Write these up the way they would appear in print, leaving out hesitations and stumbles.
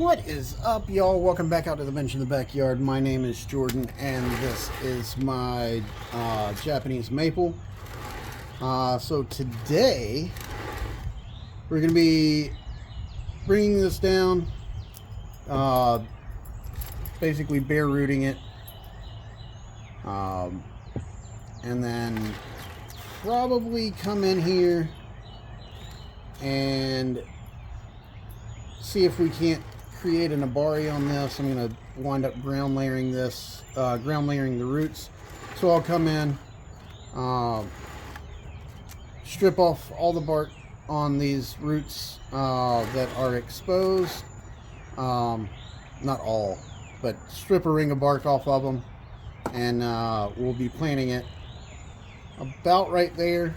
What is up, y'all? Welcome back out to the bench in the backyard. My name is Jordan, and this is my Japanese maple. So today, we're going to be bringing this down, basically bare rooting it, and then probably come in here and see if we can't create a nebari on this. I'm going to wind up ground layering this, ground layering the roots. So I'll come in, strip off all the bark on these roots that are exposed. Not all, but strip a ring of bark off of them, and we'll be planting it about right there.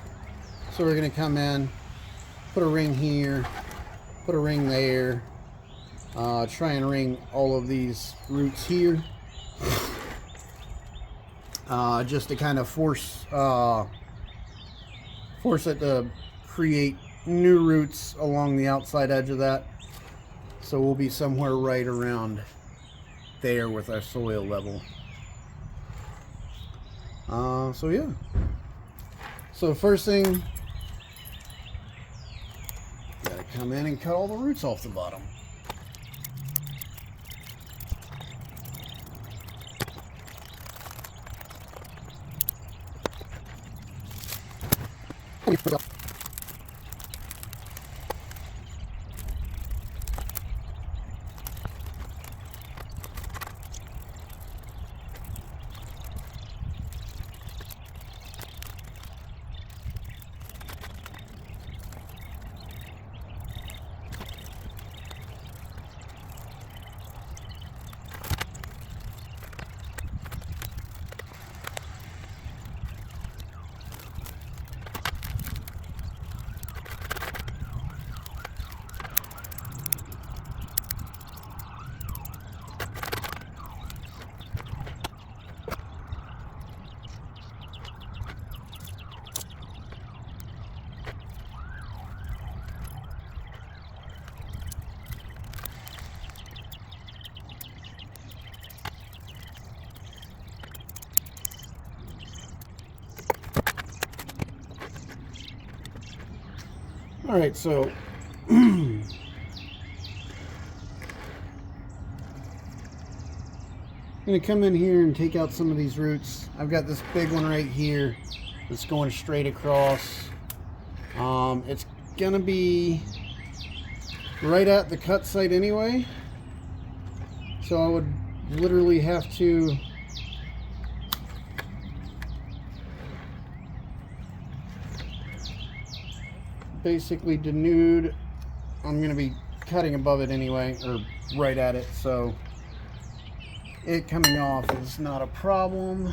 So we're going to come in, put a ring here, put a ring there, try and ring all of these roots here, just to kind of force it to create new roots along the outside edge of that. So we'll be somewhere right around there with our soil level. So yeah. So first thing, gotta come in and cut all the roots off the bottom. All right, so I'm going to come in here and take out some of these roots. I've got this big one right here that's going straight across. It's going to be right at the cut site anyway, so I would literally have to basically denude. I'm going to be cutting above it anyway, or right at it, so it coming off is not a problem.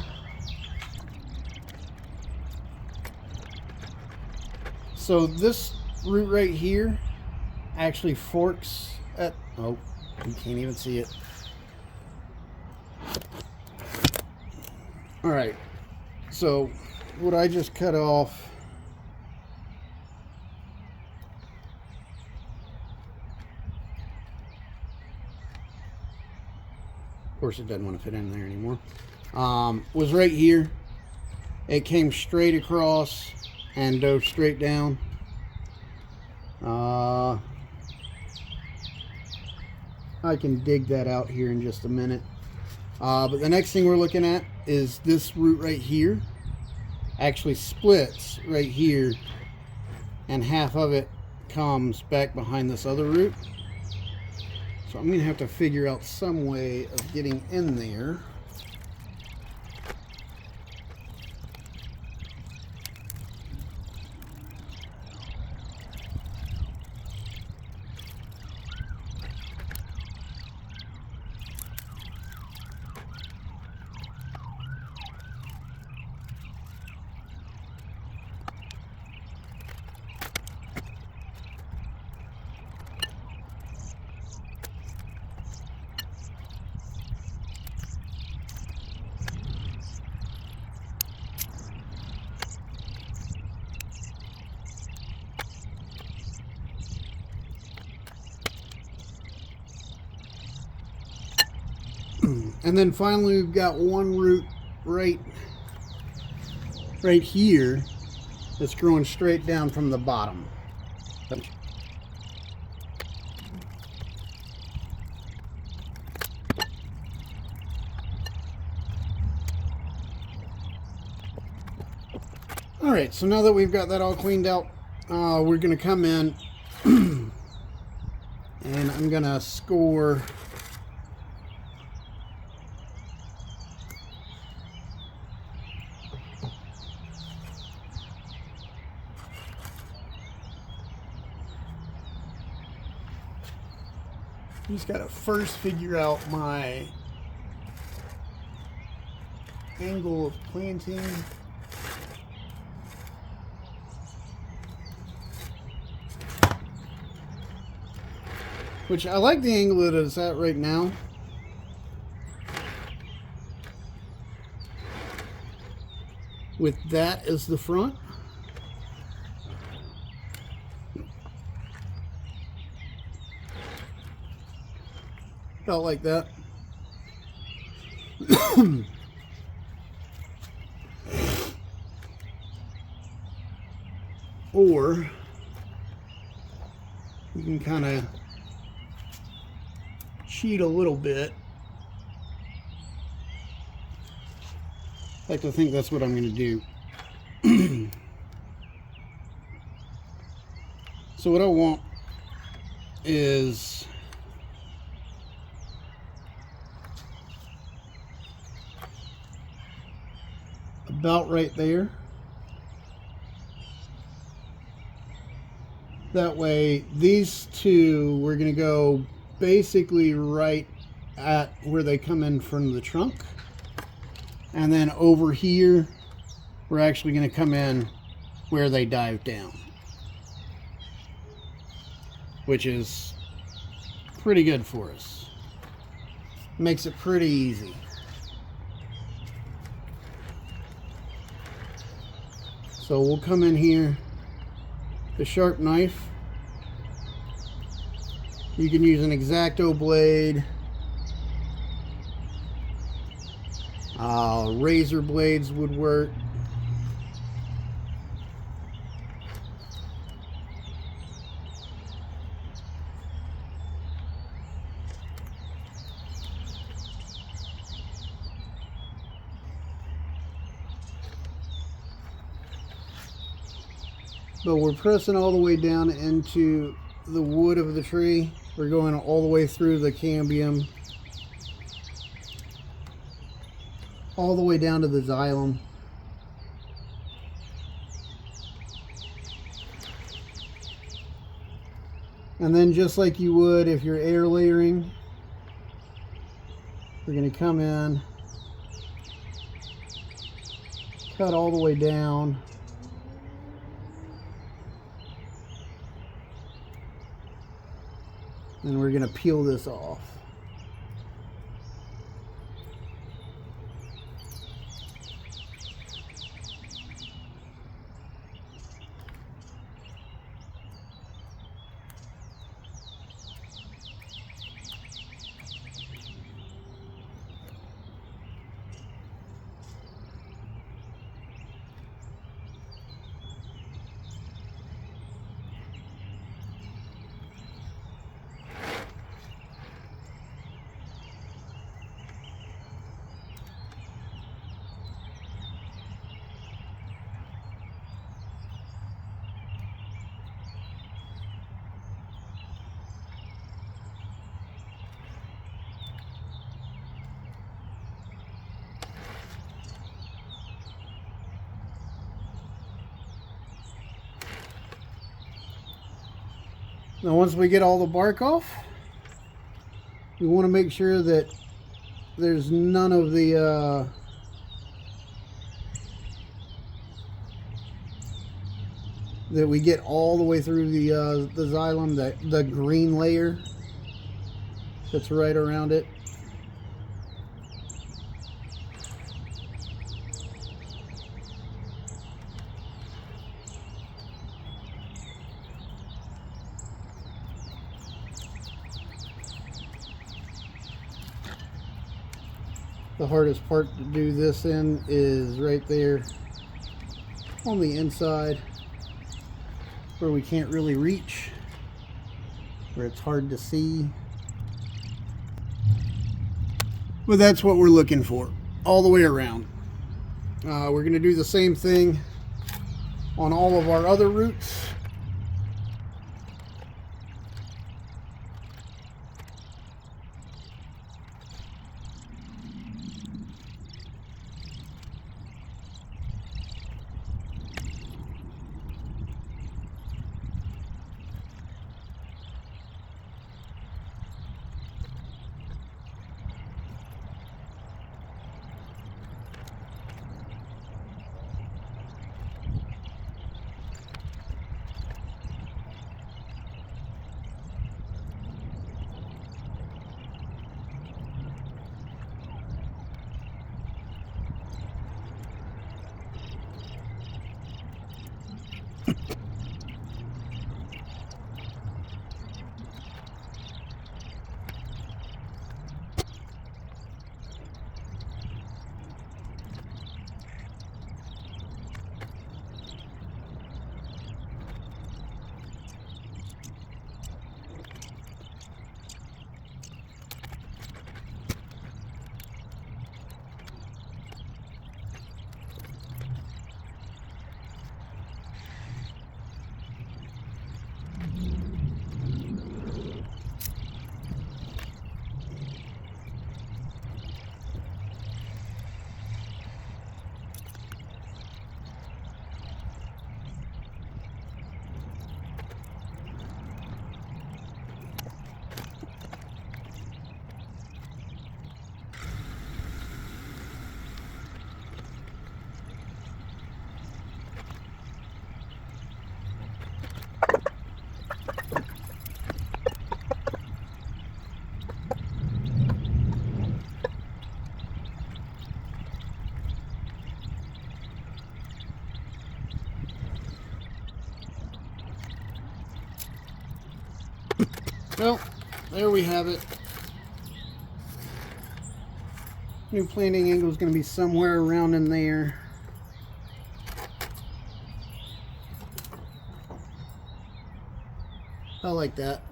So this root right here actually forks at, oh, you can't even see it. All right, so what I just cut off, of course it doesn't want to fit in there anymore, was right here. It came straight across and dove straight down. I can dig that out here in just a minute. But the next thing we're looking at is this root right here actually splits right here, and half of it comes back behind this other root. So I'm going to have to figure out some way of getting in there. And then finally we've got one root right here that's growing straight down from the bottom. Alright, so now that we've got that all cleaned out, we're going to come in and I'm going to score just got to first figure out my angle of planting. Which I like the angle that it's at right now. With that as the front. Felt like that. Or you can kind of cheat a little bit. I like to think that's what I'm going to do. So what I want is about right there. That way these two, we're going to go basically right at where they come in from the trunk, and then over here we're actually going to come in where they dive down, which is pretty good for us. Makes it pretty easy. So we'll come in here, the sharp knife. You can use an X-Acto blade, razor blades would work. But we're pressing all the way down into the wood of the tree. We're going all the way through the cambium, all the way down to the xylem. And then just like you would if you're air layering, we're going to come in, cut all the way down. And we're going to peel this off. Now once we get all the bark off, we want to make sure that there's none of the that we get all the way through the xylem, the green layer that's right around it. The hardest part to do this in is right there on the inside where we can't really reach, where it's hard to see. But that's what we're looking for all the way around. We're going to do the same thing on all of our other roots. Well, there we have it. New planting angle is going to be somewhere around in there. I like that.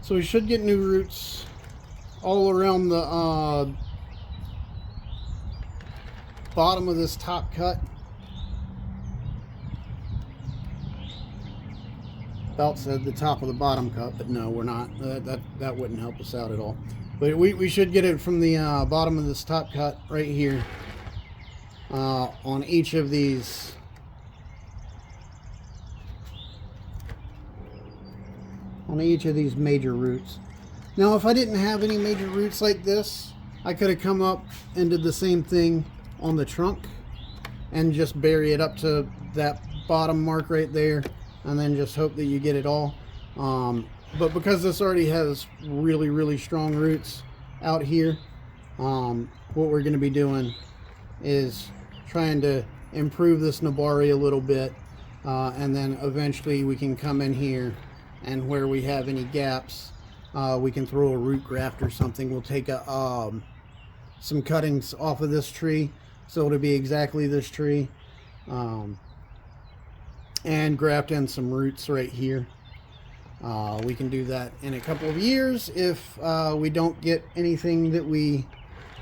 So we should get new roots all around the bottom of this top cut. About said the top of the bottom cut, but no, we're not. That wouldn't help us out at all. But we should get it from the bottom of this top cut right here on each of these. On each of these major roots. Now, if I didn't have any major roots like this, I could have come up and did the same thing on the trunk and just bury it up to that bottom mark right there, and then just hope that you get it all. But because this already has really strong roots out here, what we're going to be doing is trying to improve this nebari a little bit, and then eventually we can come in here, and where we have any gaps, we can throw a root graft or something. We'll take some cuttings off of this tree, so it'll be exactly this tree, and graft in some roots right here. We can do that in a couple of years if we don't get anything that we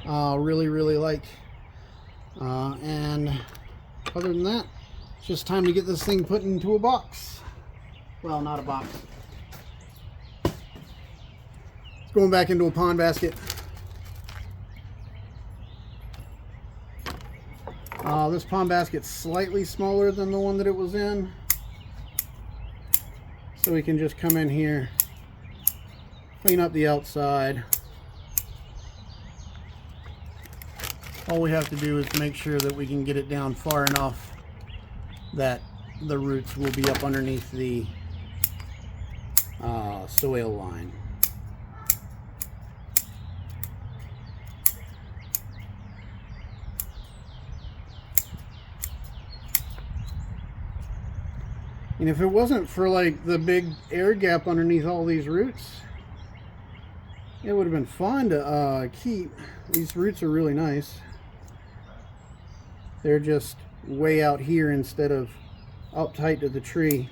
really like. And other than that, it's just time to get this thing put into a box. Well, not a box. It's going back into a pond basket. This pond basket's slightly smaller than the one that it was in. So we can just come in here, clean up the outside. All we have to do is make sure that we can get it down far enough that the roots will be up underneath the soil line. And if it wasn't for like the big air gap underneath all these roots, it would have been fun to keep. These roots are really nice. They're just way out here instead of up tight to the tree.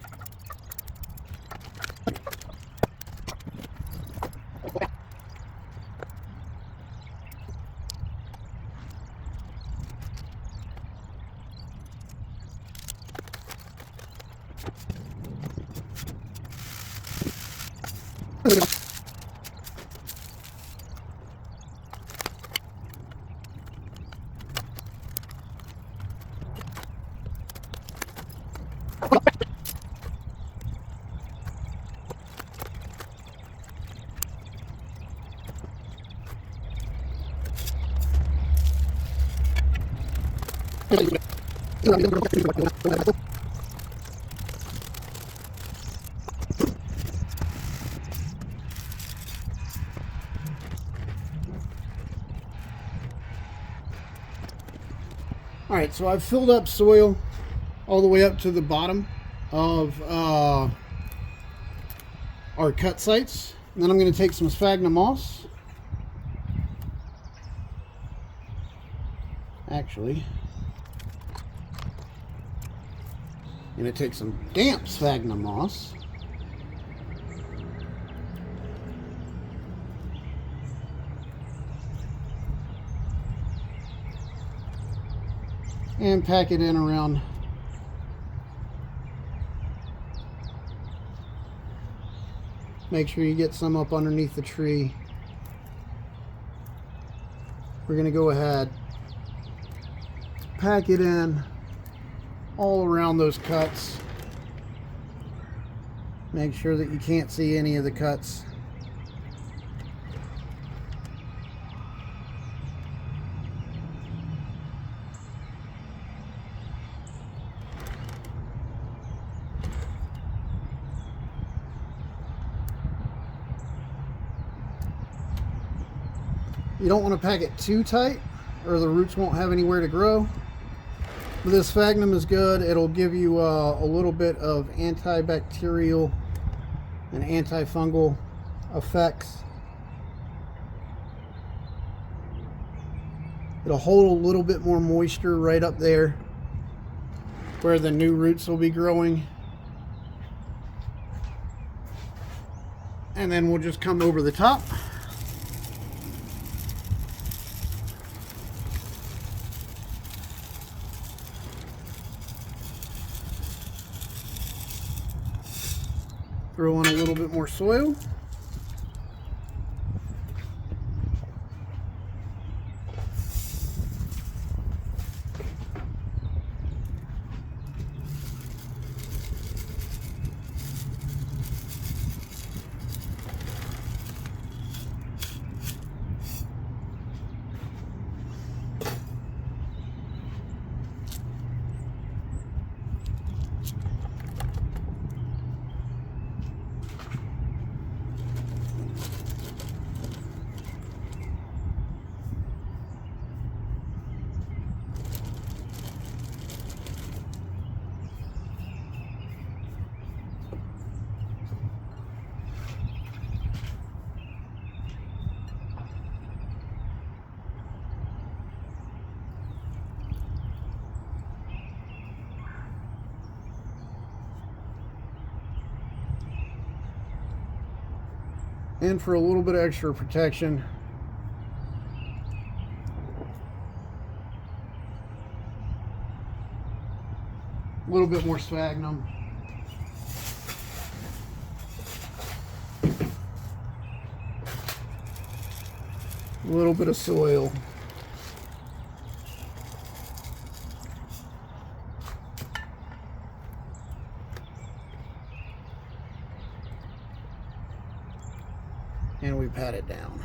All right, so I've filled up soil all the way up to the bottom of our cut sites. And then I'm going to take some sphagnum moss. Actually, I'm going to take some damp sphagnum moss. And pack it in around make sure you get some up underneath the tree. We're going to go ahead, pack it in all around those cuts. Make sure that you can't see any of the cuts. You don't want to pack it too tight or the roots won't have anywhere to grow. But this sphagnum is good. It'll give you a little bit of antibacterial and antifungal effects. It'll hold a little bit more moisture right up there where the new roots will be growing. And then we'll just come over the top. Throw in a little bit more soil. And for a little bit of extra protection, a little bit more sphagnum. A little bit of soil. And we pat it down.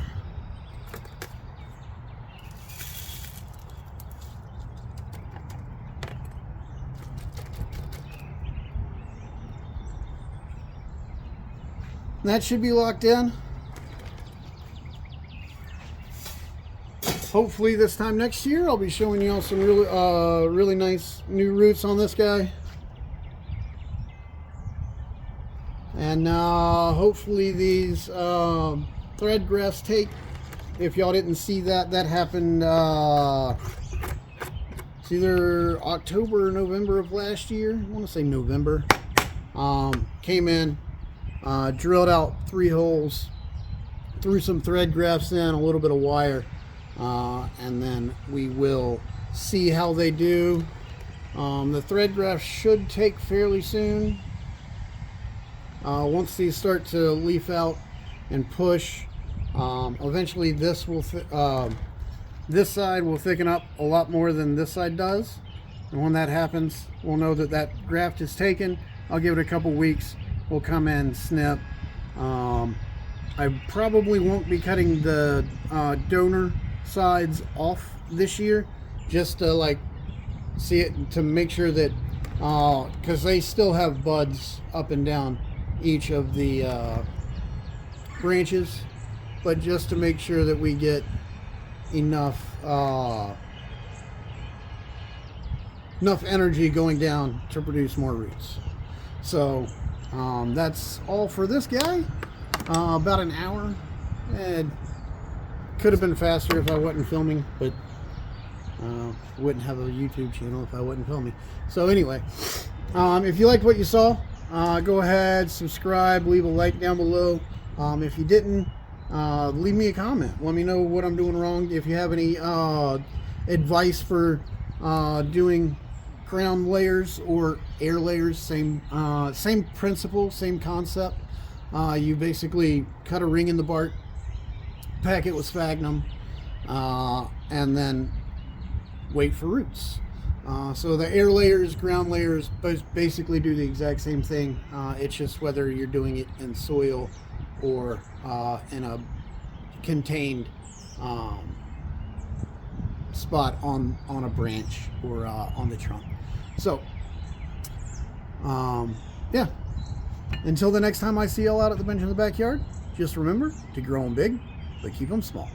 That should be locked in. Hopefully this time next year I'll be showing you all some really nice new roots on this guy. And hopefully these thread grafts take. If y'all didn't see that, that happened it's either October or November of last year. I want to say November. Came in, drilled out 3 holes, threw some thread grafts in, a little bit of wire, and then we will see how they do. The thread grafts should take fairly soon. Once these start to leaf out and push, eventually this will this side will thicken up a lot more than this side does, and when that happens, we'll know that that graft is taken. I'll give it a couple weeks. We'll come in, snip. I probably won't be cutting the donor sides off this year, just to like see it, to make sure that because they still have buds up and down each of the branches, but just to make sure that we get enough energy going down to produce more roots. So that's all for this guy. About an hour. It could have been faster if I wasn't filming, but wouldn't have a YouTube channel if I wasn't filming. So anyway, if you liked what you saw, go ahead, subscribe, leave a like down below. If you didn't, leave me a comment. Let me know what I'm doing wrong. If you have any advice for doing crown layers or air layers, same principle, same concept. You basically cut a ring in the bark, pack it with sphagnum, and then wait for roots. So the air layers, ground layers, basically do the exact same thing. It's just whether you're doing it in soil or in a contained spot on a branch or on the trunk. So yeah, until the next time I see y'all out at the bench in the backyard, just remember to grow them big but keep them small.